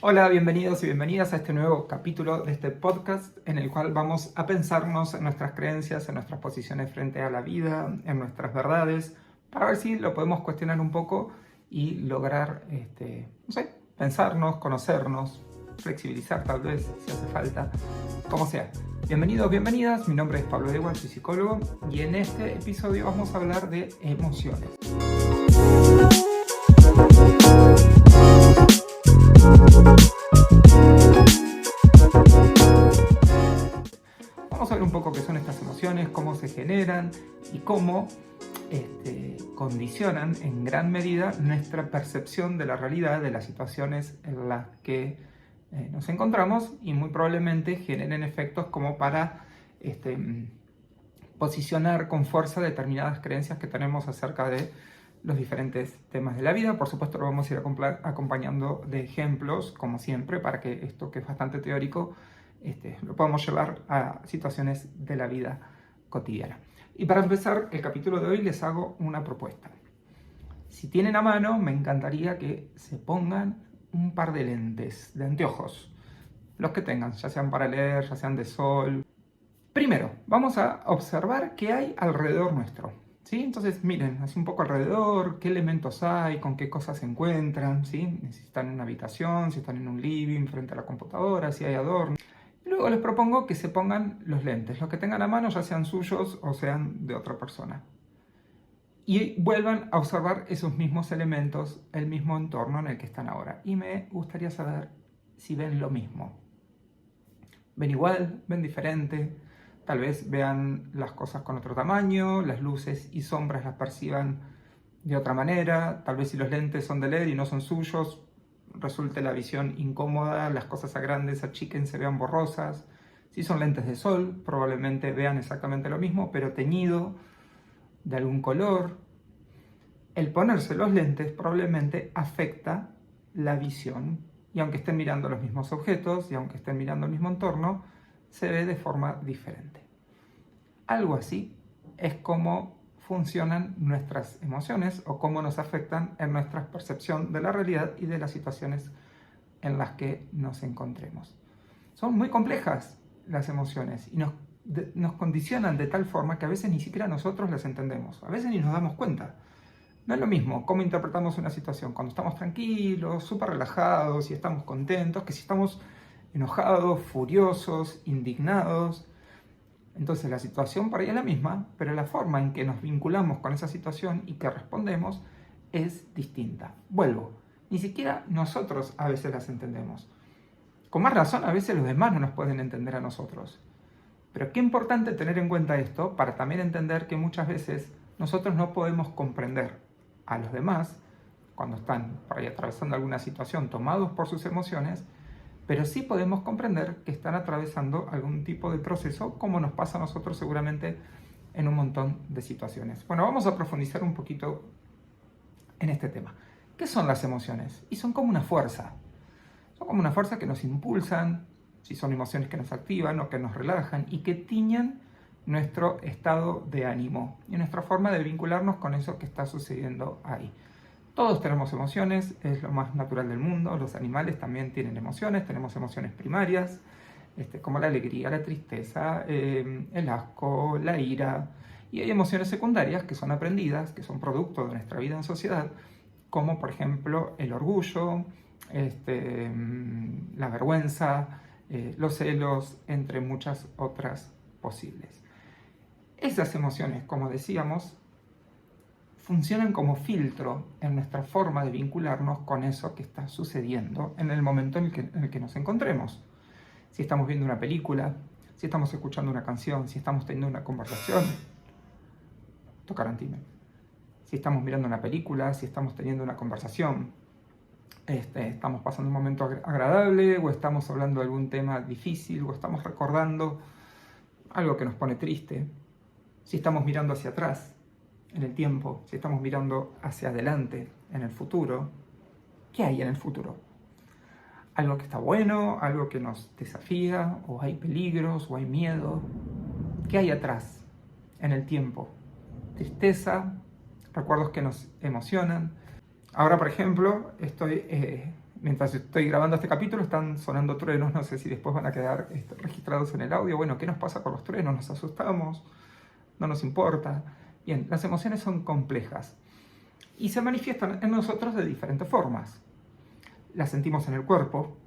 Hola, bienvenidos y bienvenidas a este nuevo capítulo de este podcast en el cual vamos a pensarnos en nuestras creencias, en nuestras posiciones frente a la vida, en nuestras verdades, para ver si lo podemos cuestionar un poco y lograr, no sé, pensarnos, conocernos, flexibilizar tal vez si hace falta, como sea. Bienvenidos, bienvenidas, mi nombre es Pablo Dewar, soy psicólogo y en este episodio vamos a hablar de emociones. Vamos a ver un poco qué son estas emociones, cómo se generan y cómo condicionan en gran medida nuestra percepción de la realidad, de las situaciones en las que nos encontramos y muy probablemente generen efectos como para posicionar con fuerza determinadas creencias que tenemos acerca de los diferentes temas de la vida. Por supuesto lo vamos a ir acompañando de ejemplos, como siempre, para que esto que es bastante teórico lo podamos llevar a situaciones de la vida cotidiana. Y para empezar el capítulo de hoy les hago una propuesta. Si tienen a mano, me encantaría que se pongan un par de lentes, de anteojos, los que tengan, ya sean para leer, ya sean de sol. Primero, vamos a observar qué hay alrededor nuestro, ¿sí? Entonces, miren, así un poco alrededor, qué elementos hay, con qué cosas se encuentran, ¿sí? Si están en una habitación, si están en un living, frente a la computadora, si hay adornos. Luego les propongo que se pongan los lentes, los que tengan a mano, ya sean suyos o sean de otra persona. Y vuelvan a observar esos mismos elementos, el mismo entorno en el que están ahora. Y me gustaría saber si ven lo mismo. ¿Ven igual? ¿Ven diferente? Tal vez vean las cosas con otro tamaño, las luces y sombras las perciban de otra manera. Tal vez si los lentes son de LED y no son suyos, resulte la visión incómoda, las cosas a grandes, achiquen, se vean borrosas. Si son lentes de sol, probablemente vean exactamente lo mismo, pero teñido de algún color. El ponerse los lentes probablemente afecta la visión. Y aunque estén mirando los mismos objetos y aunque estén mirando el mismo entorno, se ve de forma diferente. Algo así es como funcionan nuestras emociones o cómo nos afectan en nuestra percepción de la realidad y de las situaciones en las que nos encontremos. Son muy complejas las emociones y nos condicionan de tal forma que a veces ni siquiera nosotros las entendemos, a veces ni nos damos cuenta. No es lo mismo cómo interpretamos una situación cuando estamos tranquilos, súper relajados y estamos contentos, que si estamos enojados, furiosos, indignados. Entonces la situación por ahí es la misma, pero la forma en que nos vinculamos con esa situación y que respondemos es distinta. Vuelvo, ni siquiera nosotros a veces las entendemos. Con más razón, a veces los demás no nos pueden entender a nosotros. Pero qué importante tener en cuenta esto para también entender que muchas veces nosotros no podemos comprender a los demás cuando están por ahí atravesando alguna situación tomados por sus emociones, pero sí podemos comprender que están atravesando algún tipo de proceso como nos pasa a nosotros seguramente en un montón de situaciones. Bueno, vamos a profundizar un poquito en este tema. ¿Qué son las emociones? Y son como una fuerza. Son como una fuerza que nos impulsan, si son emociones que nos activan o que nos relajan y que tiñen nuestro estado de ánimo y nuestra forma de vincularnos con eso que está sucediendo ahí. Todos tenemos emociones, es lo más natural del mundo, los animales también tienen emociones, tenemos emociones primarias, como la alegría, la tristeza, el asco, la ira, y hay emociones secundarias que son aprendidas, que son producto de nuestra vida en sociedad, como por ejemplo el orgullo, la vergüenza, los celos, entre muchas otras posibles. Esas emociones, como decíamos, funcionan como filtro en nuestra forma de vincularnos con eso que está sucediendo en el momento en el que nos encontremos. Si estamos viendo una película, si estamos escuchando una canción, si estamos teniendo una conversación, tocaron timbre. Si estamos mirando una película, si estamos teniendo una conversación, estamos pasando un momento agradable o estamos hablando de algún tema difícil o estamos recordando algo que nos pone triste, si estamos mirando hacia atrás en el tiempo, si estamos mirando hacia adelante en el futuro, ¿qué hay en el futuro? ¿Algo que está bueno? ¿Algo que nos desafía? ¿O hay peligros? ¿O hay miedo? ¿Qué hay atrás en el tiempo? Tristeza, recuerdos que nos emocionan. Ahora, por ejemplo, estoy Mientras estoy grabando este capítulo están sonando truenos, no sé si después van a quedar registrados en el audio. Bueno, ¿qué nos pasa con los truenos? ¿Nos asustamos? ¿No nos importa? Bien, las emociones son complejas y se manifiestan en nosotros de diferentes formas. Las sentimos en el cuerpo.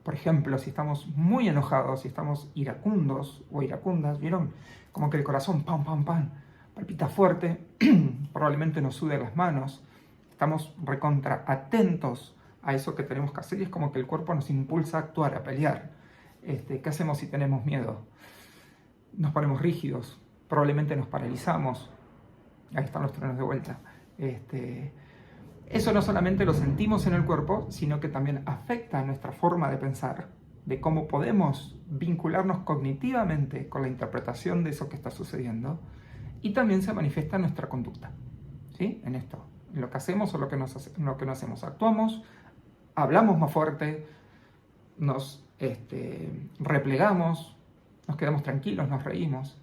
Por ejemplo, si estamos muy enojados, si estamos iracundos o iracundas, ¿vieron? Como que el corazón, pam, pam, pam, palpita fuerte, probablemente nos sude las manos, estamos recontra atentos a eso que tenemos que hacer y es como que el cuerpo nos impulsa a actuar, a pelear. ¿Qué hacemos si tenemos miedo? Nos ponemos rígidos, probablemente nos paralizamos. Ahí están los truenos de vuelta. Eso no solamente lo sentimos en el cuerpo, sino que también afecta a nuestra forma de pensar, de cómo podemos vincularnos cognitivamente con la interpretación de eso que está sucediendo, y también se manifiesta en nuestra conducta, ¿sí? En esto, en lo que hacemos o lo que no hacemos. Actuamos, hablamos más fuerte, nos replegamos, nos quedamos tranquilos, nos reímos.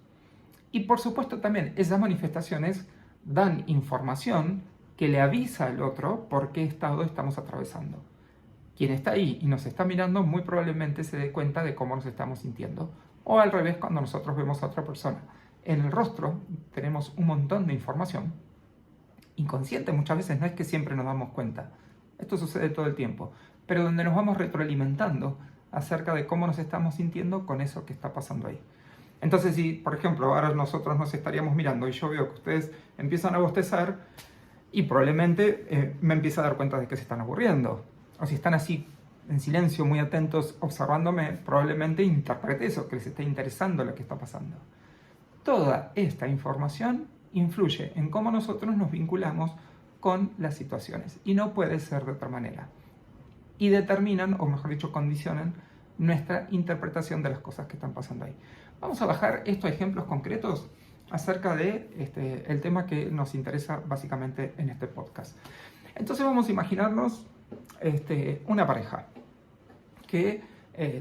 Y por supuesto también esas manifestaciones dan información que le avisa al otro por qué estado estamos atravesando. Quien está ahí y nos está mirando muy probablemente se dé cuenta de cómo nos estamos sintiendo. O al revés, cuando nosotros vemos a otra persona. En el rostro tenemos un montón de información inconsciente, muchas veces no es que siempre nos damos cuenta. Esto sucede todo el tiempo. Pero donde nos vamos retroalimentando acerca de cómo nos estamos sintiendo con eso que está pasando ahí. Entonces, si, por ejemplo, ahora nosotros nos estaríamos mirando y yo veo que ustedes empiezan a bostezar y probablemente me empiece a dar cuenta de que se están aburriendo. O si están así en silencio, muy atentos, observándome, probablemente interprete eso, que les está interesando lo que está pasando. Toda esta información influye en cómo nosotros nos vinculamos con las situaciones y no puede ser de otra manera. Y determinan, o mejor dicho, condicionan nuestra interpretación de las cosas que están pasando ahí. Vamos a bajar estos ejemplos concretos acerca de el tema que nos interesa básicamente en este podcast. Entonces vamos a imaginarnos una pareja que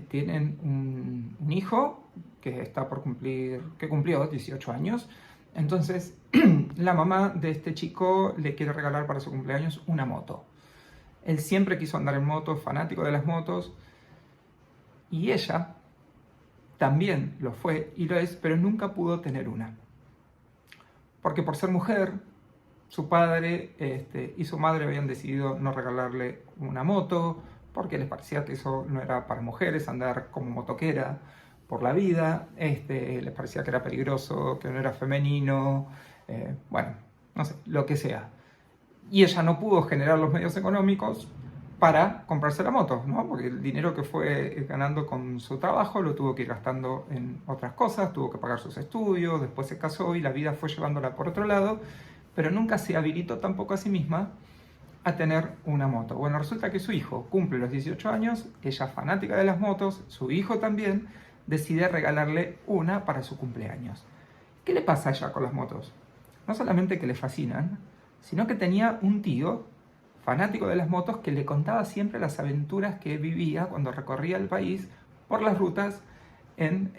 tienen un hijo que está por cumplir, que cumplió 18 años. Entonces la mamá de este chico le quiere regalar para su cumpleaños una moto. Él siempre quiso andar en moto, fanático de las motos, y ella también lo fue y lo es, pero nunca pudo tener una. Porque por ser mujer, su padre y su madre habían decidido no regalarle una moto, porque les parecía que eso no era para mujeres, andar como motoquera por la vida, les parecía que era peligroso, que no era femenino, bueno, no sé, lo que sea. Y ella no pudo generar los medios económicos para comprarse la moto, ¿no? Porque el dinero que fue ganando con su trabajo lo tuvo que ir gastando en otras cosas, tuvo que pagar sus estudios, después se casó y la vida fue llevándola por otro lado, pero nunca se habilitó tampoco a sí misma a tener una moto. Bueno, resulta que su hijo cumple los 18 años, ella fanática de las motos, su hijo también, decide regalarle una para su cumpleaños. ¿Qué le pasa a ella con las motos? No solamente que le fascinan, sino que tenía un tío fanático de las motos que le contaba siempre las aventuras que vivía cuando recorría el país por las rutas en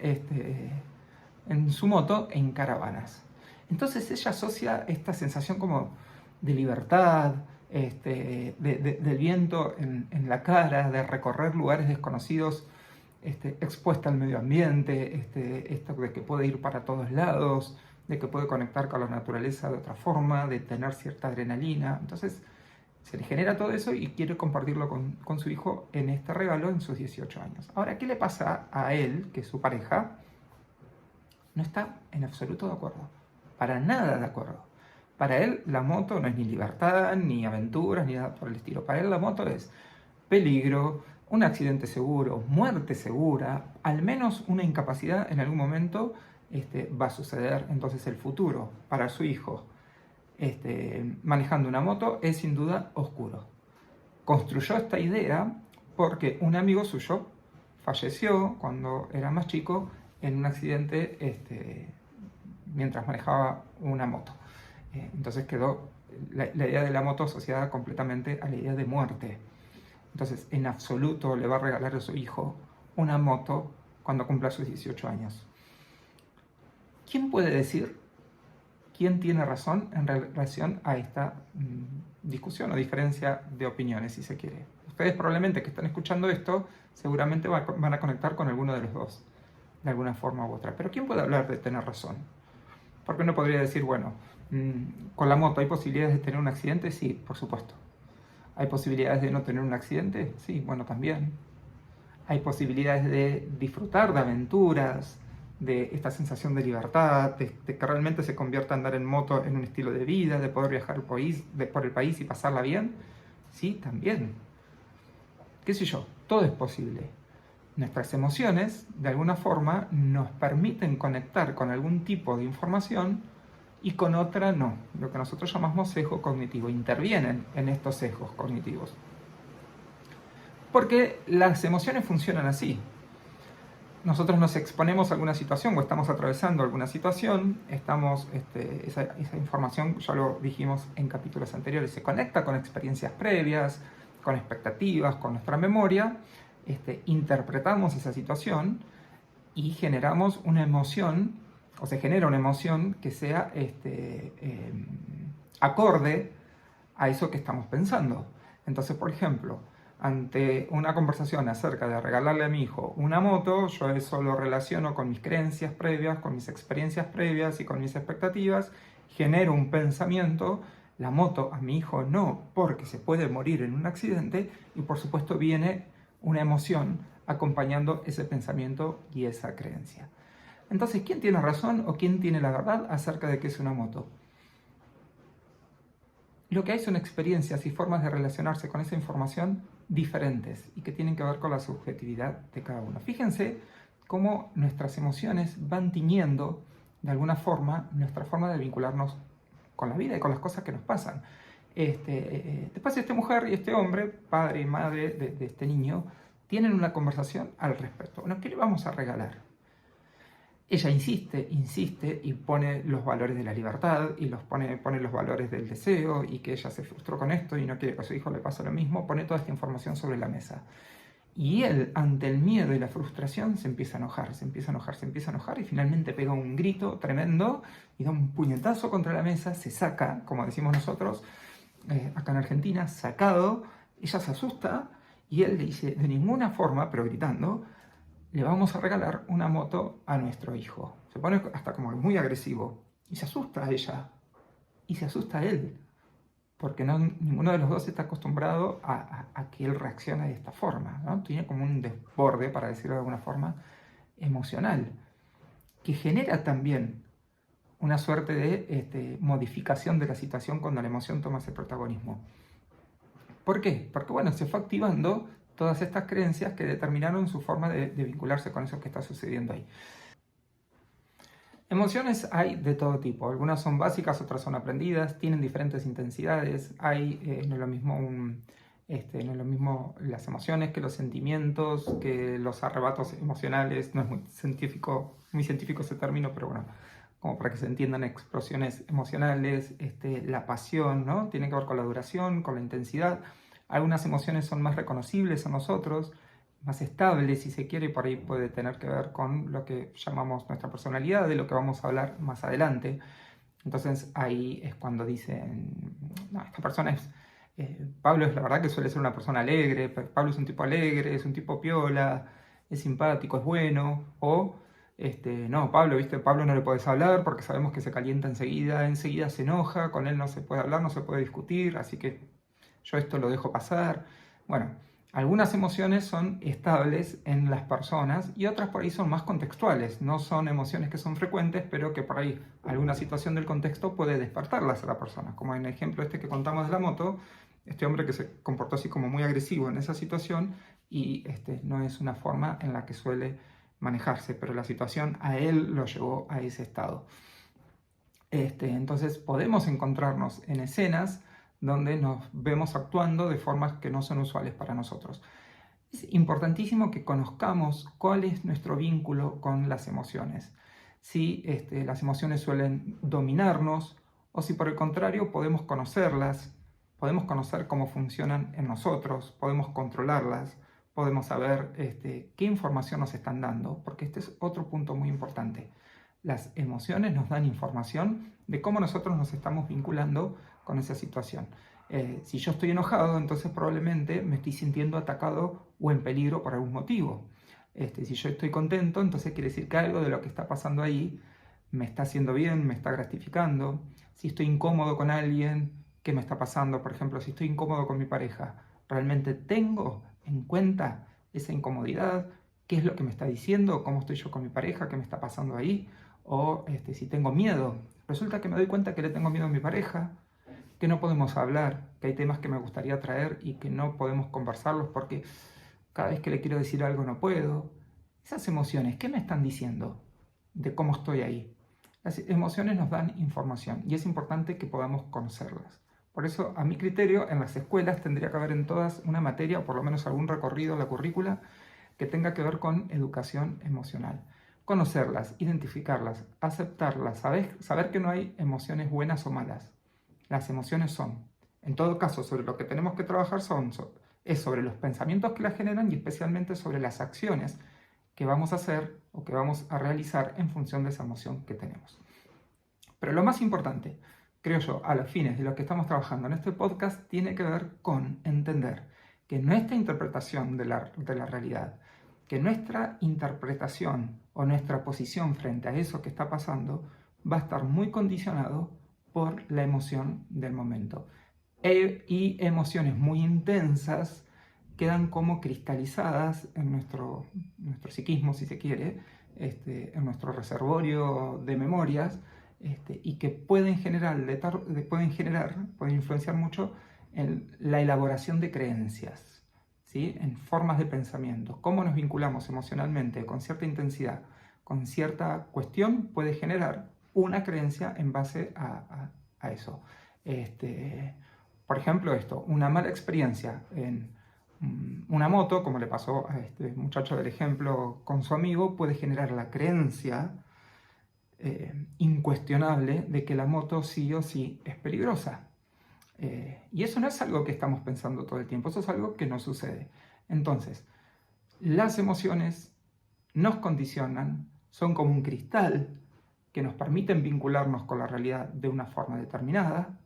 su moto en caravanas. Entonces ella asocia esta sensación como de libertad, del viento en la cara, de recorrer lugares desconocidos, expuesta al medio ambiente, esto de que puede ir para todos lados, de que puede conectar con la naturaleza de otra forma, de tener cierta adrenalina. Entonces se le genera todo eso y quiere compartirlo con su hijo en este regalo en sus 18 años. Ahora, ¿qué le pasa a él, que es su pareja? No está en absoluto de acuerdo, para nada de acuerdo. Para él la moto no es ni libertad, ni aventuras, ni nada por el estilo. Para él la moto es peligro, un accidente seguro, muerte segura, al menos una incapacidad en algún momento va a suceder. Entonces el futuro para su hijo manejando una moto es sin duda oscuro. Construyó esta idea porque un amigo suyo falleció cuando era más chico en un accidente mientras manejaba una moto. Entonces quedó la idea de la moto asociada completamente a la idea de muerte. Entonces, en absoluto le va a regalar a su hijo una moto cuando cumpla sus 18 años. ¿Quién puede decir quién tiene razón en relación a esta discusión o diferencia de opiniones, si se quiere? ustedes probablemente que están escuchando esto, seguramente van a conectar con alguno de los dos, de alguna forma u otra. Pero ¿quién puede hablar de tener razón? Porque uno podría decir, bueno, con la moto, ¿hay posibilidades de tener un accidente? Sí, por supuesto. ¿Hay posibilidades de no tener un accidente? Sí, bueno, también. Hay posibilidades de disfrutar de aventuras, de esta sensación de libertad, de que realmente se convierta andar en moto en un estilo de vida, de poder viajar por el país y pasarla bien. Sí, también. ¿Qué sé yo? Todo es posible. Nuestras emociones, de alguna forma, nos permiten conectar con algún tipo de información y con otra no. Lo que nosotros llamamos sesgo cognitivo. Intervienen en estos sesgos cognitivos. Porque las emociones funcionan así. Nosotros nos exponemos a alguna situación o estamos atravesando alguna situación, esa información, ya lo dijimos en capítulos anteriores, se conecta con experiencias previas, con expectativas, con nuestra memoria, interpretamos esa situación y generamos una emoción, o se genera una emoción que sea acorde a eso que estamos pensando. Entonces, por ejemplo, ante una conversación acerca de regalarle a mi hijo una moto, yo eso lo relaciono con mis creencias previas, con mis experiencias previas y con mis expectativas, genero un pensamiento, la moto a mi hijo no, porque se puede morir en un accidente, y por supuesto viene una emoción acompañando ese pensamiento y esa creencia. Entonces, ¿quién tiene razón o quién tiene la verdad acerca de qué es una moto? Lo que hay son experiencias y formas de relacionarse con esa información diferentes y que tienen que ver con la subjetividad de cada uno. Fíjense cómo nuestras emociones van tiñendo de alguna forma nuestra forma de vincularnos con la vida y con las cosas que nos pasan. Después esta mujer y este hombre, padre y madre de este niño, tienen una conversación al respecto. Bueno, ¿qué le vamos a regalar? Ella insiste y pone los valores de la libertad y pone los valores del deseo y que ella se frustró con esto y no quiere que a su hijo le pase lo mismo, pone toda esta información sobre la mesa. Y él, ante el miedo y la frustración, se empieza a enojar, se empieza a enojar y finalmente pega un grito tremendo y da un puñetazo contra la mesa, se saca, como decimos nosotros, acá en Argentina, sacado, ella se asusta y él le dice, de ninguna forma, pero gritando, le vamos a regalar una moto a nuestro hijo. Se pone hasta como muy agresivo. Y se asusta a ella. Y se asusta a él. Porque ninguno de los dos está acostumbrado a que él reaccione de esta forma, ¿no? Tiene como un desborde, para decirlo de alguna forma, emocional. Que genera también una suerte de modificación de la situación cuando la emoción toma ese protagonismo. ¿Por qué? Porque bueno, se fue activando todas estas creencias que determinaron su forma de vincularse con eso que está sucediendo ahí. Emociones hay de todo tipo, algunas son básicas, otras son aprendidas, tienen diferentes intensidades, no es lo mismo no es lo mismo las emociones que los sentimientos, que los arrebatos emocionales, no es muy científico ese término, pero bueno, como para que se entiendan explosiones emocionales, la pasión, ¿no? Tiene que ver con la duración, con la intensidad. Algunas emociones son más reconocibles a nosotros, más estables, si se quiere, y por ahí puede tener que ver con lo que llamamos nuestra personalidad, de lo que vamos a hablar más adelante. Entonces ahí es cuando dicen, no, esta persona es, Pablo es la verdad que suele ser una persona alegre, Pablo es un tipo alegre, es un tipo piola, es simpático, es bueno, o no, Pablo, ¿viste? Pablo no le podés hablar porque sabemos que se calienta enseguida se enoja, con él no se puede hablar, no se puede discutir, así que yo esto lo dejo pasar. Bueno, algunas emociones son estables en las personas y otras por ahí son más contextuales. No son emociones que son frecuentes, pero que por ahí alguna situación del contexto puede despertarlas a la persona. Como en el ejemplo que contamos de la moto, este hombre que se comportó así como muy agresivo en esa situación y no es una forma en la que suele manejarse, pero la situación a él lo llevó a ese estado. Entonces podemos encontrarnos en escenas donde nos vemos actuando de formas que no son usuales para nosotros. Es importantísimo que conozcamos cuál es nuestro vínculo con las emociones. Si las emociones suelen dominarnos o si por el contrario podemos conocerlas, podemos conocer cómo funcionan en nosotros, podemos controlarlas, podemos saber qué información nos están dando, porque este es otro punto muy importante. Las emociones nos dan información de cómo nosotros nos estamos vinculando con esa situación. Si yo estoy enojado, entonces probablemente me estoy sintiendo atacado o en peligro por algún motivo. Si yo estoy contento, entonces quiere decir que algo de lo que está pasando ahí me está haciendo bien, me está gratificando. Si estoy incómodo con alguien, ¿qué me está pasando? Por ejemplo, si estoy incómodo con mi pareja, ¿realmente tengo en cuenta esa incomodidad? ¿Qué es lo que me está diciendo? ¿Cómo estoy yo con mi pareja? ¿Qué me está pasando ahí? O si tengo miedo, resulta que me doy cuenta que le tengo miedo a mi pareja, que no podemos hablar, que hay temas que me gustaría traer y que no podemos conversarlos porque cada vez que le quiero decir algo no puedo. Esas emociones, ¿qué me están diciendo de cómo estoy ahí? Las emociones nos dan información y es importante que podamos conocerlas. Por eso, a mi criterio, en las escuelas tendría que haber en todas una materia o por lo menos algún recorrido en la currícula que tenga que ver con educación emocional. Conocerlas, identificarlas, aceptarlas, saber que no hay emociones buenas o malas. Las emociones son. En todo caso, sobre lo que tenemos que trabajar es sobre los pensamientos que las generan y especialmente sobre las acciones que vamos a hacer o que vamos a realizar en función de esa emoción que tenemos. Pero lo más importante, creo yo, a los fines de lo que estamos trabajando en este podcast, tiene que ver con entender que nuestra interpretación de la realidad, que nuestra interpretación o nuestra posición frente a eso que está pasando va a estar muy condicionado por la emoción del momento. Y emociones muy intensas quedan como cristalizadas en nuestro psiquismo, si se quiere, en nuestro reservorio de memorias, y que pueden influenciar mucho en la elaboración de creencias, ¿sí? En formas de pensamiento. Cómo nos vinculamos emocionalmente con cierta intensidad, con cierta cuestión, puede generar una creencia en base a eso. Por ejemplo, una mala experiencia en una moto, como le pasó a este muchacho del ejemplo con su amigo, puede generar la creencia incuestionable de que la moto sí o sí es peligrosa. Y eso no es algo que estamos pensando todo el tiempo, eso es algo que nos sucede. Entonces, las emociones nos condicionan, son como un cristal que nos permiten vincularnos con la realidad de una forma determinada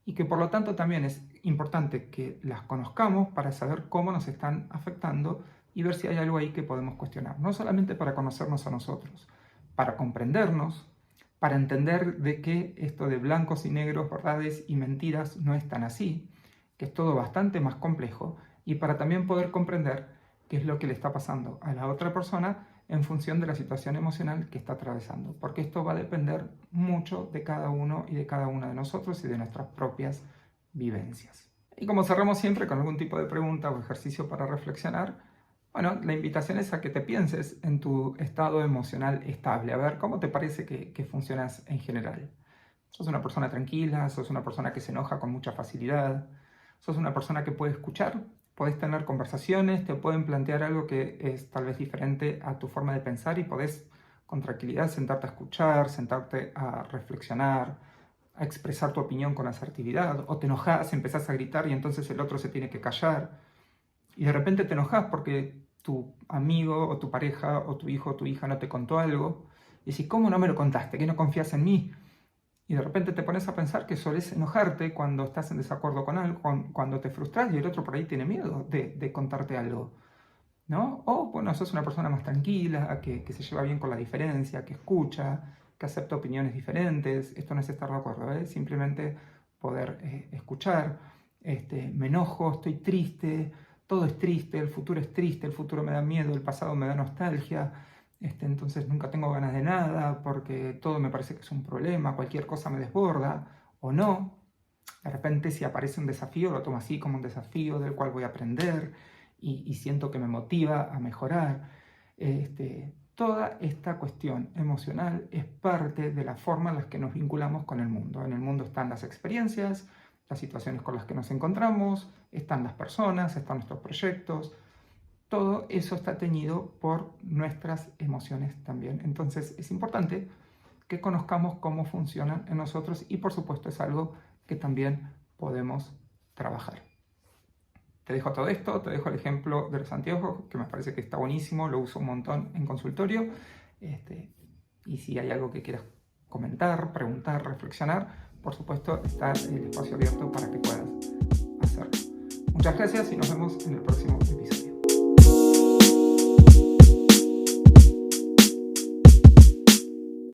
y que por lo tanto también es importante que las conozcamos para saber cómo nos están afectando y ver si hay algo ahí que podemos cuestionar. No solamente para conocernos a nosotros, para comprendernos, para entender de que esto de blancos y negros, verdades y mentiras no es tan así, que es todo bastante más complejo, y para también poder comprender qué es lo que le está pasando a la otra persona en función de la situación emocional que está atravesando, porque esto va a depender mucho de cada uno y de cada una de nosotros y de nuestras propias vivencias. Y como cerramos siempre con algún tipo de pregunta o ejercicio para reflexionar, bueno, la invitación es a que te pienses en tu estado emocional estable, a ver cómo te parece que funcionas en general. ¿Sos una persona tranquila? ¿Sos una persona que se enoja con mucha facilidad? ¿Sos una persona que puede escuchar? Podés tener conversaciones, te pueden plantear algo que es tal vez diferente a tu forma de pensar y podés con tranquilidad sentarte a escuchar, sentarte a reflexionar, a expresar tu opinión con asertividad, o te enojas, empezás a gritar y entonces el otro se tiene que callar. Y de repente te enojas porque tu amigo o tu pareja o tu hijo o tu hija no te contó algo y decís, ¿cómo no me lo contaste? ¿Que no confías en mí? Y de repente te pones a pensar que solés enojarte cuando estás en desacuerdo con algo, cuando te frustras y el otro por ahí tiene miedo de contarte algo, ¿no? O, bueno, sos una persona más tranquila, que se lleva bien con la diferencia, que escucha, que acepta opiniones diferentes. Esto no es estar de acuerdo, ¿eh? Simplemente poder escuchar. Me enojo, estoy triste, todo es triste, el futuro es triste, el futuro me da miedo, el pasado me da nostalgia. Entonces nunca tengo ganas de nada porque todo me parece que es un problema, cualquier cosa me desborda o no. De repente si aparece un desafío lo tomo así como un desafío del cual voy a aprender y siento que me motiva a mejorar. Toda esta cuestión emocional es parte de la forma en la que nos vinculamos con el mundo. En el mundo están las experiencias, las situaciones con las que nos encontramos, están las personas, están nuestros proyectos. Todo eso está teñido por nuestras emociones también. Entonces es importante que conozcamos cómo funcionan en nosotros y por supuesto es algo que también podemos trabajar. Te dejo todo esto, te dejo el ejemplo de los anteojos, que me parece que está buenísimo, lo uso un montón en consultorio. Y si hay algo que quieras comentar, preguntar, reflexionar, por supuesto está el espacio abierto para que puedas Muchas gracias y nos vemos en el próximo episodio.